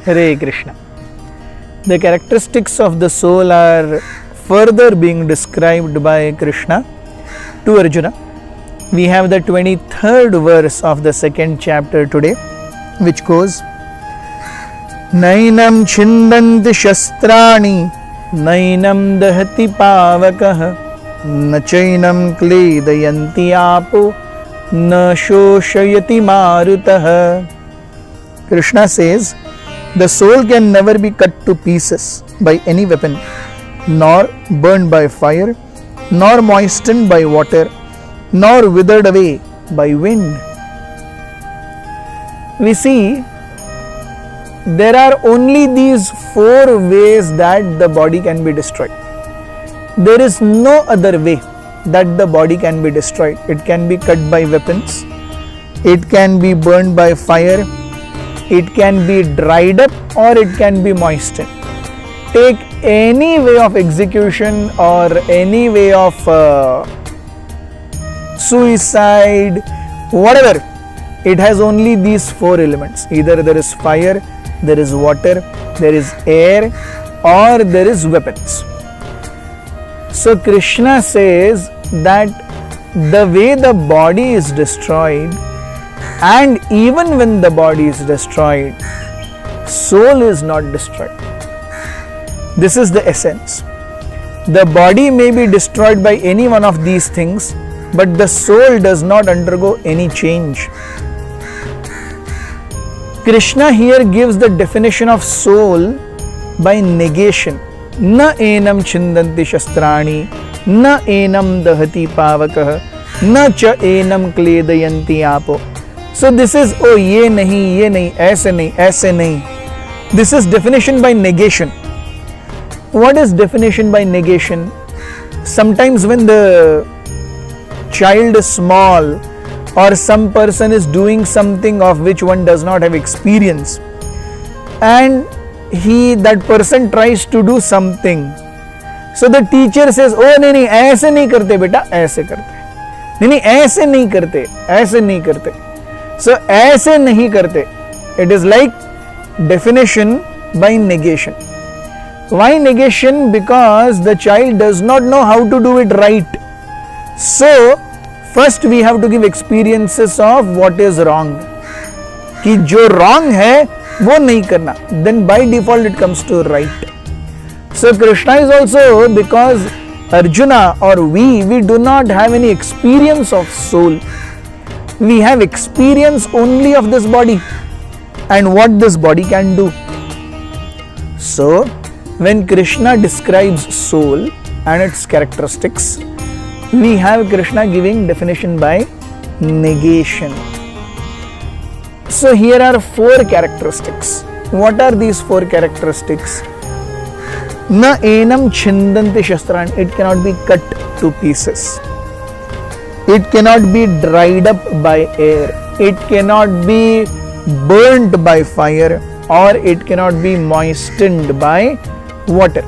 Hare Krishna. The characteristics of the soul are further being described by Krishna to Arjuna. We have the 23rd verse of the 2nd chapter today, which goes, Nainam chindanti shastrani, nainam dahati pavakah, nachainam kledayanti apo, na shoshayati marutah. Krishna says, the soul can never be cut to pieces by any weapon, nor burned by fire, nor moistened by water, nor withered away by wind. We see there are only these 4 ways that the body can be destroyed. There is no other way that the body can be destroyed. It can be cut by weapons, it can be burned by fire, it can be dried up, or it can be moistened. Take any way of execution or any way of suicide, whatever, it has only these 4 elements. Either there is fire, there is water, there is air, or there is weapons. So Krishna says that the way the body is destroyed, and even when the body is destroyed, soul is not destroyed. This is the essence. The body may be destroyed by any one of these things, but the soul does not undergo any change. Krishna here gives the definition of soul by negation. Na enam chindanti shastrani, na enam dahati pavakah, na cha enam kledayanti apo. So this is, oh ye nahi, aise nahi. This is definition by negation. What is definition by negation? Sometimes when the child is small, or some person is doing something of which one does not have experience, and that person tries to do something, so the teacher says, oh nahi, aise nahi karte beta, aise karte. Nahi, aise nahi karte, aise nahi karte. So aise nahi karte, it is like definition by negation. Why negation? Because the child does not know how to do it right. So first we have to give experiences of what is wrong. कि जो wrong है वो नहीं करना. Then by default it comes to right. So Krishna is also, because Arjuna or we do not have any experience of soul. We have experience only of this body and what this body can do. So when Krishna describes soul and its characteristics, we have Krishna giving definition by negation. So here are 4 characteristics. What are these 4 characteristics? Na enam chindanti shastran, it cannot be cut to pieces. It cannot be dried up by air. It cannot be burnt by fire, or it cannot be moistened by water.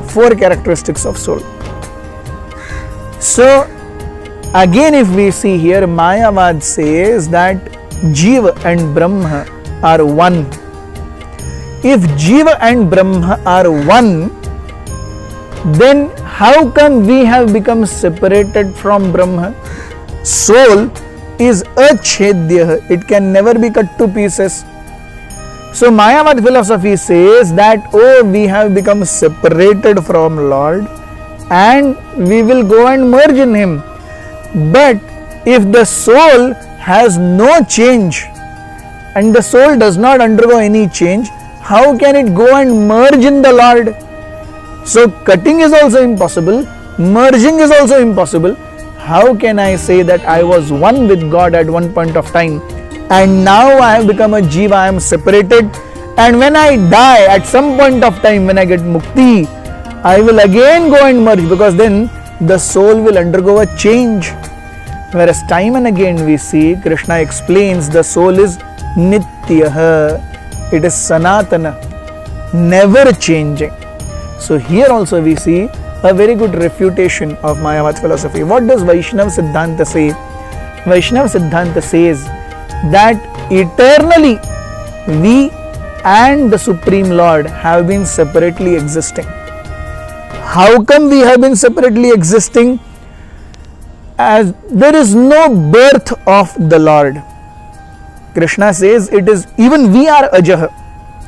4 characteristics of soul. So again, if we see here, Mayavad says that Jiva and Brahma are one. If Jiva and Brahma are one, then how come we have become separated from Brahma? Soul is achedya, it can never be cut to pieces. So Mayavad philosophy says that, oh, we have become separated from Lord and we will go and merge in Him. But if the soul has no change and the soul does not undergo any change, how can it go and merge in the Lord? So cutting is also impossible, merging is also impossible. How can I say that I was one with God at one point of time and now I have become a Jiva, I am separated, and when I die at some point of time, when I get mukti, I will again go and merge, because then the soul will undergo a change. Whereas time and again we see Krishna explains the soul is nitya, it is sanatana, never changing. So here also we see a very good refutation of Mayavad philosophy. What does Vaishnava Siddhanta say? Vaishnava Siddhanta says that eternally we and the Supreme Lord have been separately existing. How come we have been separately existing? As there is no birth of the Lord. Krishna says it is, even we are Ajah.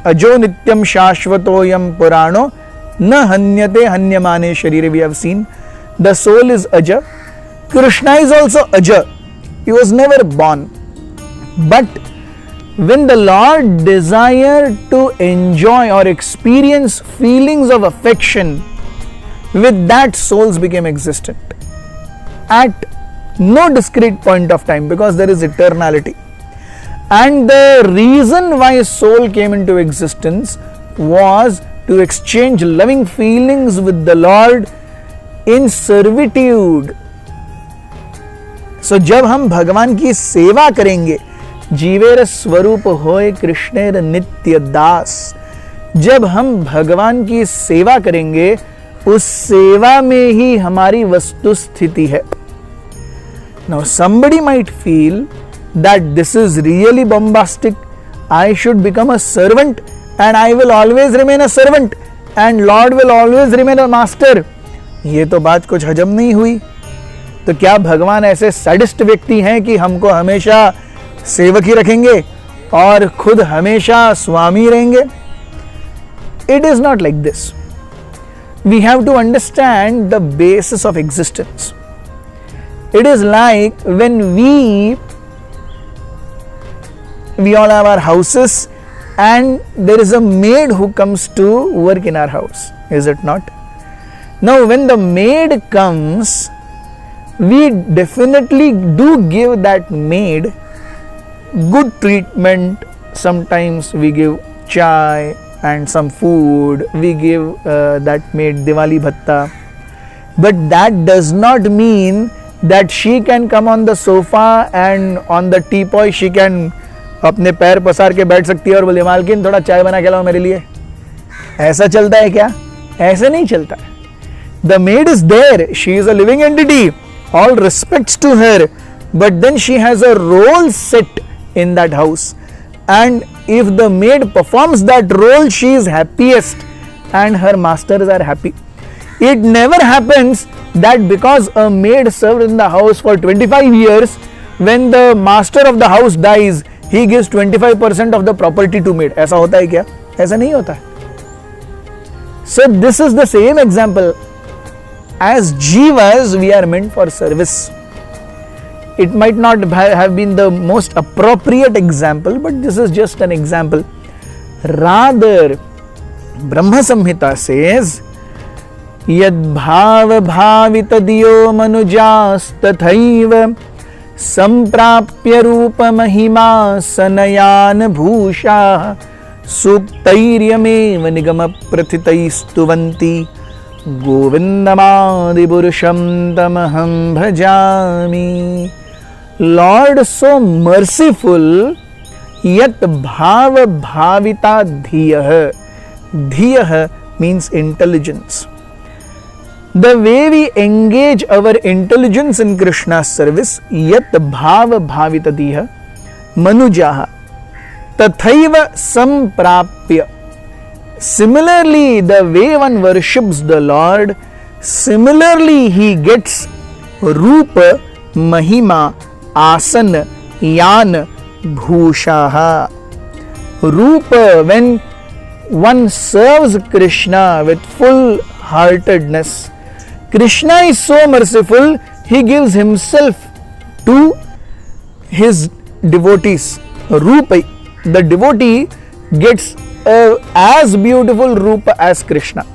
Ajo nityam shashvatoyam purano na hanyate hanyamane sharire, we have seen. The soul is Ajah. Krishna is also Ajah. He was never born. But when the Lord desired to enjoy or experience feelings of affection, with that souls became existent at no discrete point of time, because there is eternality. And the reason why soul came into existence was to exchange loving feelings with the Lord in servitude. So जब हम भगवान की सेवा करेंगे, जीवेर स्वरूप होए कृष्णेर नित्य दास, जब हम भगवान की सेवा करेंगे, उस सेवा में ही हमारी वस्तु स्थिति है. Now somebody might feel that this is really bombastic. I should become a servant and I will always remain a servant and Lord will always remain a master. ये तो बात कुछ हजम नहीं हुई. तो क्या भगवान ऐसे सैडिस्ट व्यक्ति हैं कि हमको हमेशा सेवक ही रखेंगे और खुद हमेशा स्वामी रहेंगे? It is not like this. We have to understand the basis of existence. It is like when we all have our houses and there is a maid who comes to work in our house, is it not? Now when the maid comes, we definitely do give that maid good treatment. Sometimes we give chai and some food, we give that maid Diwali bhatta, but that does not mean that she can come on the sofa and on the teapot she can अपने पैर पसार के बैठ सकती है और बोले मालकिन थोड़ा चाय बना के लाओ मेरे लिए. ऐसा चलता है क्या? ऐसे नहीं चलता. The maid is there, she is a living entity, all respects to her, but then she has a role set in that house, and if the maid performs that role, she is happiest and her masters are happy. It never happens that because a maid served in the house for 25 years, when the master of the house dies, he gives 25% of the property to maid. ऐसा होता है क्या? ऐसा नहीं होता. So this is the same example. As jivas, we are meant for service. It might not have been the most appropriate example, but this is just an example. Rather, Brahma Samhita says, Yad bhava bhavita diyo manujas tathaiva samprapya rupa mahima sanayan bhusha suptairyameva nigama prathitaistuvanti govindamadi purusham tamaham bhajami. Lord so merciful, yat bhava bhavita dhiyah. Dhiyah means intelligence. The way we engage our intelligence in Krishna's service, yat bhava bhavita dhiyah manujaha tathaiva samprapya. Similarly, the way one worships the Lord, similarly he gets rupa, mahima, asana, yana, bhushaha. Rupa, when one serves Krishna with full heartedness, Krishna is so merciful, he gives himself to his devotees. Rupa, the devotee gets as beautiful rupa as Krishna.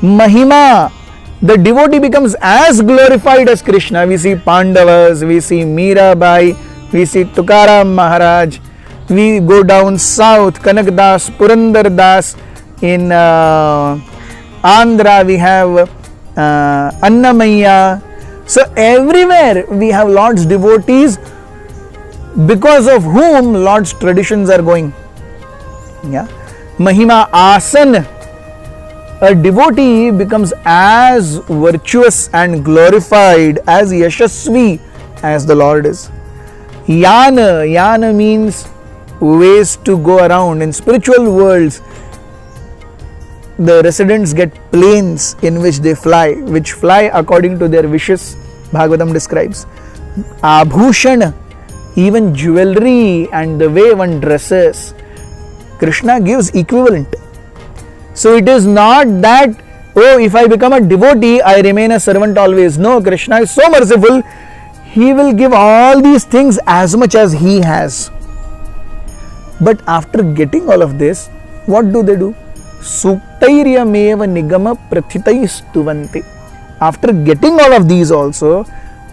Mahima, the devotee becomes as glorified as Krishna. We see Pandavas, we see Mirabai, we see Tukaram Maharaj. We go down south, Kanak Das, Purandar Das. In Andhra we have Annamaya. So everywhere we have Lord's devotees, because of whom Lord's traditions are going. Yeah. Mahima Asan, a devotee becomes as virtuous and glorified, as yashasvi as the Lord is. Yana, yana means ways to go around. In spiritual worlds, the residents get planes in which they fly, which fly according to their wishes. Bhagavatam describes. Abhushan, even jewelry and the way one dresses, Krishna gives equivalent. So it is not that, oh, if I become a devotee, I remain a servant always. No, Krishna is so merciful, He will give all these things as much as He has. But after getting all of this, what do? Suktairyameva nigama prathitaistuvanti. After getting all of these also,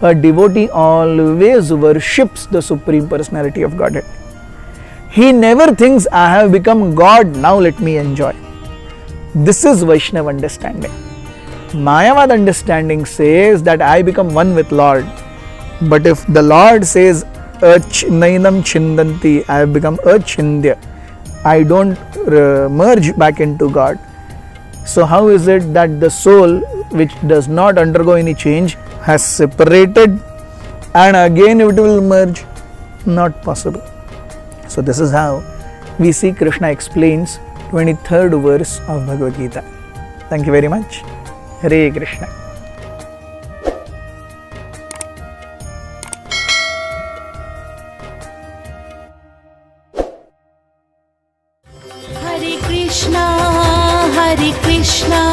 a devotee always worships the Supreme Personality of Godhead. He never thinks, I have become God, now let me enjoy. This is Vaishnava understanding. Mayavad understanding says that I become one with Lord. But if the Lord says, Nainam chindanti, I have become achindya, I don't merge back into God. So how is it that the soul, which does not undergo any change, has separated and again it will merge? Not possible. So this is how we see Krishna explains 23rd verse of Bhagavad Gita. Thank you very much. Hare Krishna. Hare Krishna, Hare Krishna,